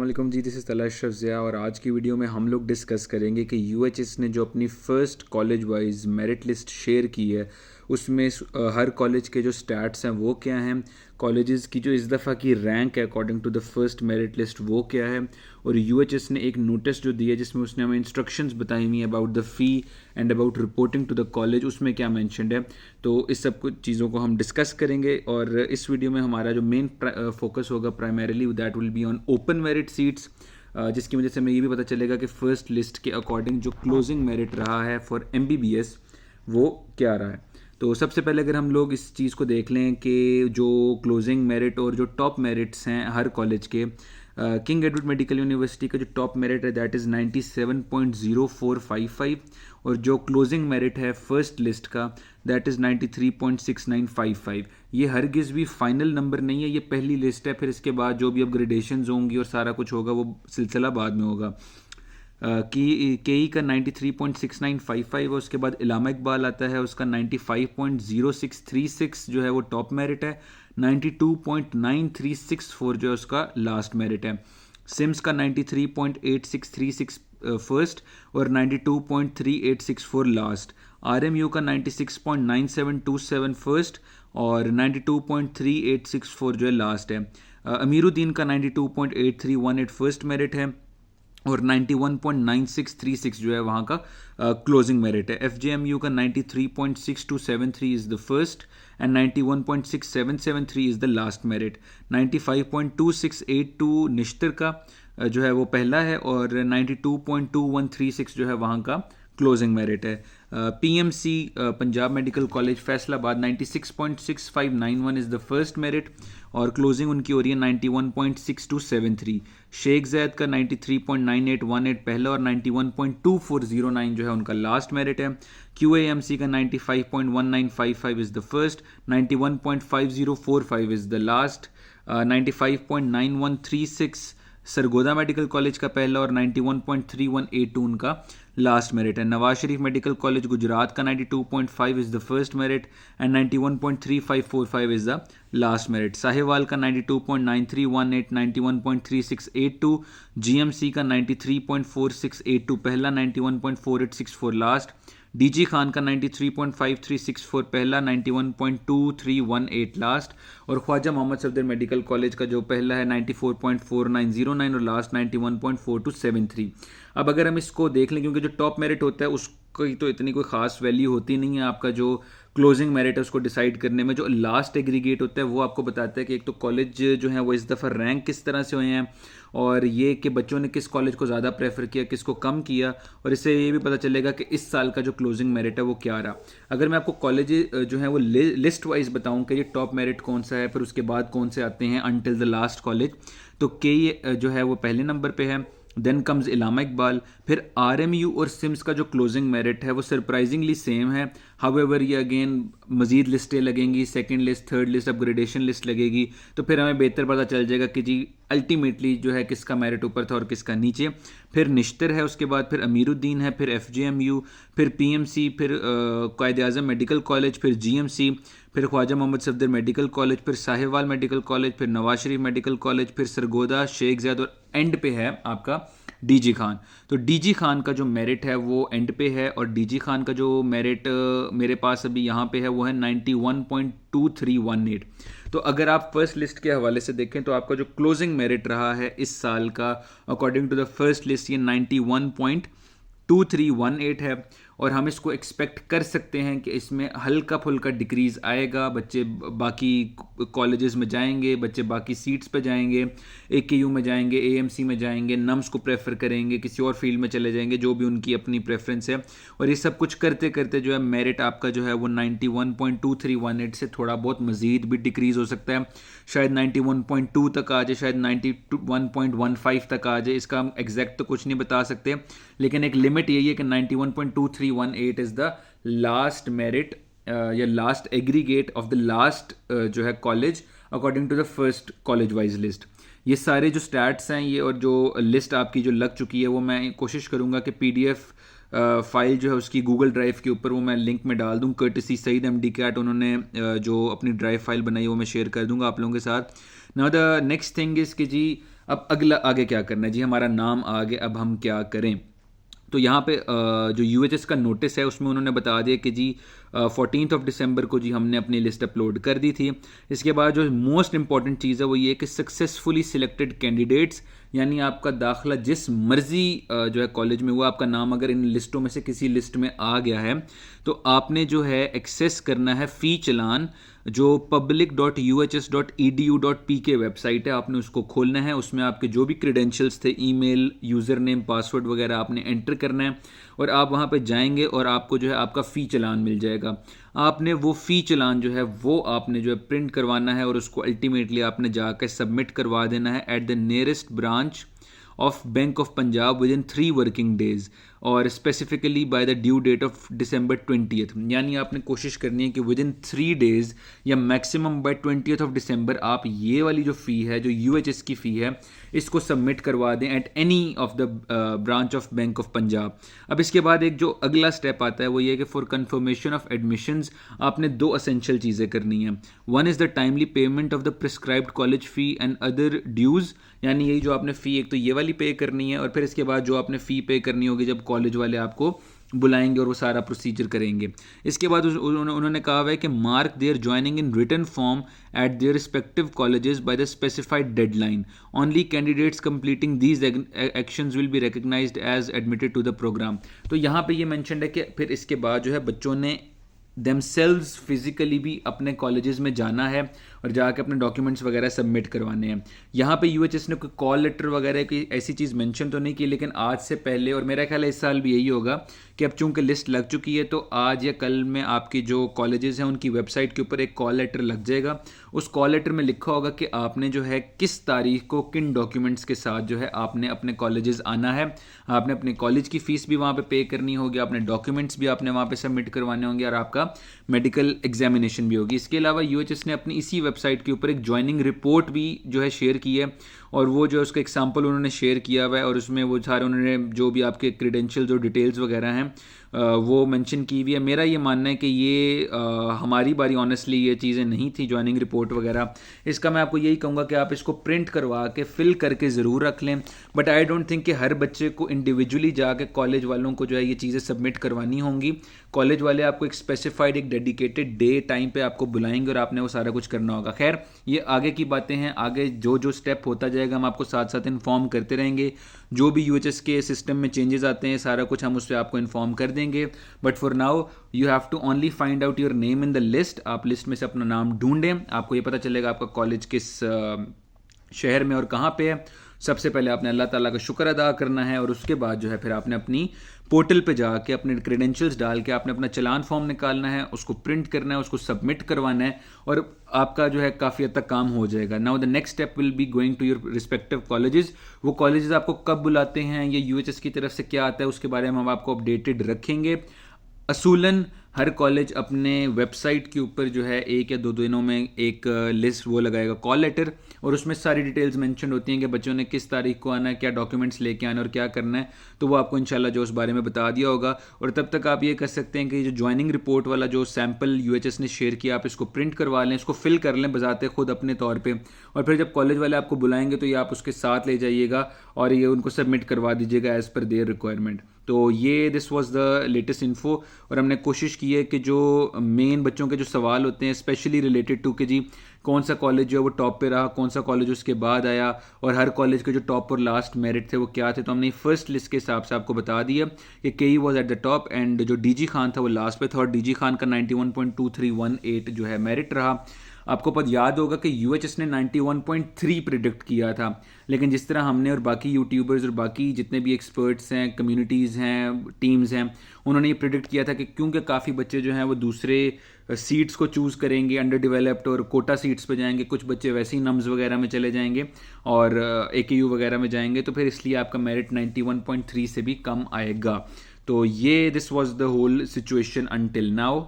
वालेकुम जी, this is तला अशरफ ज़िया और आज की वीडियो में हम लोग डिस्कस करेंगे कि यूएचएस ने जो अपनी first college wise merit list share की है उसमें हर कॉलेज के जो स्टैट्स हैं वो क्या हैं, कॉलेजेस की जो इस दफ़ा की रैंक है according to the first merit list वो क्या है, और यूएचएस ने एक नोटिस जो दिया जिसमें उसने हमें इंस्ट्रक्शंस बताई हुई about the fee and about reporting to the college, उसमें क्या मैंशनड है। तो इस सब कुछ चीज़ों को हम डिस्कस करेंगे और इस वीडियो में हमारा जो मेन फोकस होगा primarily that will be on open merit seats, जिसकी वजह से हमें ये भी पता चलेगा कि फ़र्स्ट लिस्ट के अकॉर्डिंग जो क्लोजिंग मेरिट रहा है फॉर एमबीबीएस वो क्या रहा है। तो सबसे पहले अगर हम लोग इस चीज़ को देख लें कि जो क्लोजिंग मेरिट और जो टॉप मेरिट्स हैं हर कॉलेज के, किंग एडवर्ड मेडिकल यूनिवर्सिटी का जो टॉप मेरिट है दैट इज़ 97.0455 और जो क्लोजिंग मेरिट है फर्स्ट लिस्ट का दैट इज़ 93.6955। ये हरगिज़ भी फाइनल नंबर नहीं है, ये पहली लिस्ट है, फिर इसके बाद जो भी अपग्रेडेशंस होंगी और सारा कुछ होगा वो सिलसिला बाद में होगा। के का 93.6955 है, उसके बाद इलामा इकबाल आता है उसका 95.0636 जो है वो टॉप मेरिट है, 92.9364 जो है उसका लास्ट मेरिट है। सिम्स का 93.8636 फर्स्ट और 92.3864 लास्ट। आरएमयू का 96.9727 फर्स्ट और 92.3864 जो है लास्ट है। अमीरुद्दीन का 92.8318 फर्स्ट मेरिट है और 91.9636 जो है वहाँ का क्लोजिंग मेरिट है। एफजेएमयू का 93.6273 is the first and 91.6773 is the last merit. 95.2682 Nishtar का जो है वो पहला है और 92.2136 जो है वहाँ का क्लोजिंग मेरिट है। PMC Punjab medical college Faisalabad 96.6591 is the first merit और क्लोजिंग उनकी हो रही है 91.6273। शेख जैद का 93.9818 पहला और 91.2409 जो है उनका लास्ट मेरिट है। क्यूएएमसी का 95.1955 is the first, 91.5045 is the last, 95.9136 Sargodha medical college का पहला और 91.3182 उनका लास्ट मेरिट है। नवाज शरीफ मेडिकल कॉलेज गुजरात का 92.5 is the first merit and 91.3545 is the last merit. Sahiwal का 92.9318 91.3682, जीएमसी का 93.4682 पहला, 91.4864 लास्ट, डीजी खान का 93.5364 पहला, 91.2318 लास्ट और ख्वाजा मोहम्मद सफदर मेडिकल कॉलेज का जो पहला है 94.4909 और लास्ट 91.4273। अब अगर हम इसको देख लें, क्योंकि जो टॉप मेरिट होता है उसकी तो इतनी कोई ख़ास वैल्यू होती नहीं है, आपका जो क्लोजिंग मेरिट है उसको डिसाइड करने में जो लास्ट एग्रीगेट होता है वो आपको बताता है कि एक तो कॉलेज जो है वो इस दफ़ा रैंक किस तरह से हुए हैं और ये कि बच्चों ने किस कॉलेज को ज़्यादा प्रेफर किया, किसको कम किया, और इससे ये भी पता चलेगा कि इस साल का जो क्लोजिंग मेरिट है वो क्या रहा। अगर मैं आपको कॉलेज जो है वो लिस्ट वाइज बताऊं कि ये टॉप मेरिट कौन सा है, फिर उसके बाद कौन से आते हैं अनटिल द लास्ट कॉलेज, तो के जो है वो पहले नंबर पे है, देन कम्स इलामा इकबाल, फिर आरएमयू और सिम्स का जो क्लोजिंग मेरिट है वो सरप्राइजिंगली सेम है। हाउएवर ये अगेन मज़ीद लिस्टें लगेंगी, second list, third list, upgradation list लगेगी, तो फिर हमें बेहतर पता चल जाएगा कि जी अल्टीमेटली जो है किसका मेरिट ऊपर था और किसका नीचे। फिर निश्तर है, उसके बाद फिर अमीरुद्दीन है, फिर एफजेएमयू, फिर पीएमसी, फिर कायद आज़म मेडिकल कॉलेज, फिर जीएमसी, फिर ख्वाजा मोहम्मद सफदर मेडिकल कॉलेज, फिर साहिवाल मेडिकल कॉलेज, फिर नवाज शरीफ मेडिकल कॉलेज, फिर सरगोदा, शेख ज़ैद और एंड पे है आपका डीजी खान। तो डीजी खान का जो मेरिट है वो एंड पे है और डीजी खान का जो मेरिट मेरे पास अभी यहाँ पे है वो है 91.2318। तो अगर आप फर्स्ट लिस्ट के हवाले से देखें तो आपका जो क्लोजिंग मेरिट रहा है इस साल का according to the first list ये 91.2318 है और हम इसको एक्सपेक्ट कर सकते हैं कि इसमें हल्का फुल्का डिक्रीज़ आएगा। बच्चे बाकी कॉलेजेस में जाएंगे, बच्चे बाकी सीट्स पे जाएंगे, एकेयू में जाएंगे, एएमसी में जाएंगे, नम्स को प्रेफर करेंगे, किसी और फील्ड में चले जाएंगे, जो भी उनकी अपनी प्रेफरेंस है, और ये सब कुछ करते करते जो है मेरिट आपका जो है वो 91.2318 से थोड़ा बहुत मज़ीद भी डिक्रीज़ हो सकता है, शायद 91.2 तक आ जाए, शायद 91.15 तक आ जाए, इसका हम एग्जैक्ट तो कुछ नहीं बता सकते, लेकिन एक लिमिट यही है कि 91.2318 इज़ द लास्ट मेरिट या last aggregate of the last जो है college according to the first college wise list. ये सारे जो स्टैट्स हैं ये और जो लिस्ट आपकी जो लग चुकी है वो मैं कोशिश करूँगा कि पीडीएफ फाइल जो है उसकी गूगल ड्राइव के ऊपर वो मैं लिंक में डाल दूँ, कर्टसी सईद एमडी कैट उन्होंने जो अपनी ड्राइव फाइल बनाई वो मैं शेयर कर दूँगा आप लोगों के साथ। Now the next thing is कि जी अब अगला आगे क्या करना है जी, हमारा नाम आ गया, अब हम क्या करें। तो यहाँ पे जो यूएचएस का नोटिस है उसमें उन्होंने बता दिया कि जी 14 दिसंबर को जी हमने अपनी लिस्ट अपलोड कर दी थी। इसके बाद जो मोस्ट इंपॉर्टेंट चीज़ है वो ये कि सक्सेसफुली सिलेक्टेड कैंडिडेट्स, यानी आपका दाखिला जिस मर्जी जो है कॉलेज में, वो आपका नाम अगर इन लिस्टों में से किसी लिस्ट में आ गया है तो आपने जो है एक्सेस करना है फ़ी चलान, जो public.uhs.edu.pk वेबसाइट है, आपने उसको खोलना है। उसमें आपके जो भी क्रेडेंशियल्स थे, ईमेल, यूज़र नेम, पासवर्ड वगैरह आपने एंटर करना है और आप वहाँ पे जाएंगे और आपको जो है आपका फ़ी चलान मिल जाएगा। आपने वो फ़ी चलान जो है वो आपने जो है प्रिंट करवाना है और उसको अल्टीमेटली आपने जाकर सबमिट करवा देना है at the nearest branch of bank of Punjab within 3 working days, और specifically by the due date of December 20th। यानी आपने कोशिश करनी है कि विद इन 3 डेज या मैक्सिमम बाय 20th December आप ये वाली जो फ़ी है, जो यूएचएस की फ़ी है, इसको सबमिट करवा दें at any of the branch of bank of Punjab. अब इसके बाद एक जो अगला स्टेप आता है वो ये कि फॉर कंफर्मेशन ऑफ एडमिशंस आपने 2 असेंशियल चीज़ें करनी है। One is the timely payment of the prescribed college fee and other dues, यानी यही जो आपने फ़ी एक तो ये वाली पे करनी है और फिर इसके बाद जो आपने फ़ी पे करनी होगी जब कॉलेज वाले आपको बुलाएंगे और वो सारा प्रोसीजर करेंगे। इसके बाद उन्होंने कहा हुआ है कि mark their joining in written form at their respective colleges by the specified deadline. Only candidates completing these actions will be recognised as admitted to the programme. तो यहाँ पे ये मेंशन्ड है कि फिर इसके बाद जो है बच्चों ने देमसेल्व्स फिजिकली भी अपने कॉलेजेस में जाना है और जाके अपने डॉक्यूमेंट्स वगैरह सबमिट करवाने हैं। यहाँ पे यूएचएस ने कोई कॉल लेटर वगैरह की ऐसी चीज़ मेंशन तो नहीं की, लेकिन आज से पहले, और मेरा ख्याल है इस साल भी यही होगा कि अब चूंकि लिस्ट लग चुकी है तो आज या कल में आपकी जो कॉलेजेस हैं उनकी वेबसाइट के ऊपर एक कॉल लेटर लग जाएगा। उस कॉल लेटर में लिखा होगा कि आपने जो है किस तारीख को किन डॉक्यूमेंट्स के साथ जो है आपने अपने कॉलेजेस आना है। आपने अपने कॉलेज की फ़ीस भी वहाँ पे करनी होगी, अपने डॉक्यूमेंट्स भी आपने वहाँ पे सबमिट करवाने होंगे और आपका मेडिकल एग्जामिनेशन भी होगी। इसके अलावा यूएचएस ने अपनी इसी वेबसाइट के ऊपर एक ज्वाइनिंग रिपोर्ट भी जो है शेयर की है और वो जो है उसका एग्जाम्पल उन्होंने शेयर किया हुआ है और उसमें वो सारे उन्होंने जो भी आपके क्रेडेंशियल जो डिटेल्स वगैरह हैं वो मेंशन की हुई है। मेरा ये मानना है कि ये हमारी बारी ऑनेस्टली ये चीज़ें नहीं थी ज्वाइनिंग रिपोर्ट वगैरह। इसका मैं आपको यही कहूँगा कि आप इसको प्रिंट करवा के फिल करके ज़रूर रख लें, बट आई डोंट थिंक कि हर बच्चे को इंडिविजुअली जाके कॉलेज वालों को जो है ये चीज़ें सबमिट करवानी होंगी। कॉलेज वाले आपको एक स्पेसिफाइड एक डेडिकेटेड डे टाइम पे आपको बुलाएंगे और आपने वो सारा कुछ करना होगा। खैर ये आगे की बातें हैं, आगे जो जो स्टेप होता जाएगा हम आपको साथ साथ इन्फॉर्म करते रहेंगे। जो भी यूएचएस के सिस्टम में चेंजेस आते हैं सारा कुछ हम उससे आपको इन्फॉर्म कर देंगे, but for now you have to only find out your name in the list. आप लिस्ट में से अपना नाम ढूंढें, आपको ये पता चलेगा आपका कॉलेज किस शहर में और कहाँ पे है। सबसे पहले आपने अल्लाह ताला का शुक्र अदा करना है और उसके बाद जो है फिर आपने अपनी पोर्टल पे जाके अपने क्रेडेंशियल्स डाल के आपने अपना चलान फॉर्म निकालना है, उसको प्रिंट करना है, उसको सबमिट करवाना है और आपका जो है काफ़ी हद तक काम हो जाएगा। Now the next step will be going to your respective colleges. वो कॉलेजेस आपको कब बुलाते हैं, ये यूएचएस की तरफ से क्या आता है, उसके बारे में हम आपको अपडेटेड रखेंगे। असूलन हर कॉलेज अपने वेबसाइट के ऊपर जो है 1 या 2 दिनों में एक लिस्ट वो लगाएगा कॉल लेटर और उसमें सारी डिटेल्स मेंशन होती हैं कि बच्चों ने किस तारीख को आना है, क्या डॉक्यूमेंट्स लेके आना है और क्या करना है। तो वो आपको इंशाल्लाह जो उस बारे में बता दिया होगा। और तब तक आप ये कर सकते हैं कि जो ज्वाइनिंग रिपोर्ट वाला जो सैम्पल यूएचएस ने शेयर किया आप इसको प्रिंट करवा लें, इसको फिल कर लें बजाते खुद अपने तौर पर, और फिर जब कॉलेज वाले आपको बुलाएंगे तो ये आप उसके साथ ले जाइएगा और ये उनको सबमिट करवा दीजिएगा एज़ पर देयर रिक्वायरमेंट। तो ये this was the latest info और हमने कोशिश की है कि जो मेन बच्चों के जो सवाल होते हैं स्पेशली रिलेटेड टू कि जी कौन सा कॉलेज जो है वो टॉप पे रहा, कौन सा कॉलेज उसके बाद आया और हर कॉलेज के जो टॉप और लास्ट मेरिट थे वो क्या थे, तो हमने फर्स्ट लिस्ट के हिसाब से आपको बता दिया कि केई was at the top and जो डीजी खान था वो लास्ट पे था और डीजी खान का 91.2318 जो है मेरिट रहा। आपको पता याद होगा कि यूएचएस ने 91.3 प्रिडिक्ट किया था, लेकिन जिस तरह हमने और बाकी यूट्यूबर्स और बाकी जितने भी एक्सपर्ट्स हैं, कम्युनिटीज़ हैं, टीम्स हैं, उन्होंने ये प्रिडिक्ट किया था कि क्योंकि काफ़ी बच्चे जो हैं वो दूसरे सीट्स को चूज़ करेंगे, अंडर डेवलप्ड और कोटा सीट्स पे जाएंगे, कुछ बच्चे वैसे ही नम्स वगैरह में चले जाएंगे और एकेयू वगैरह में जाएंगे, तो फिर इसलिए आपका मेरिट 91.3 से भी कम आएगा। तो ये this was the whole situation until now.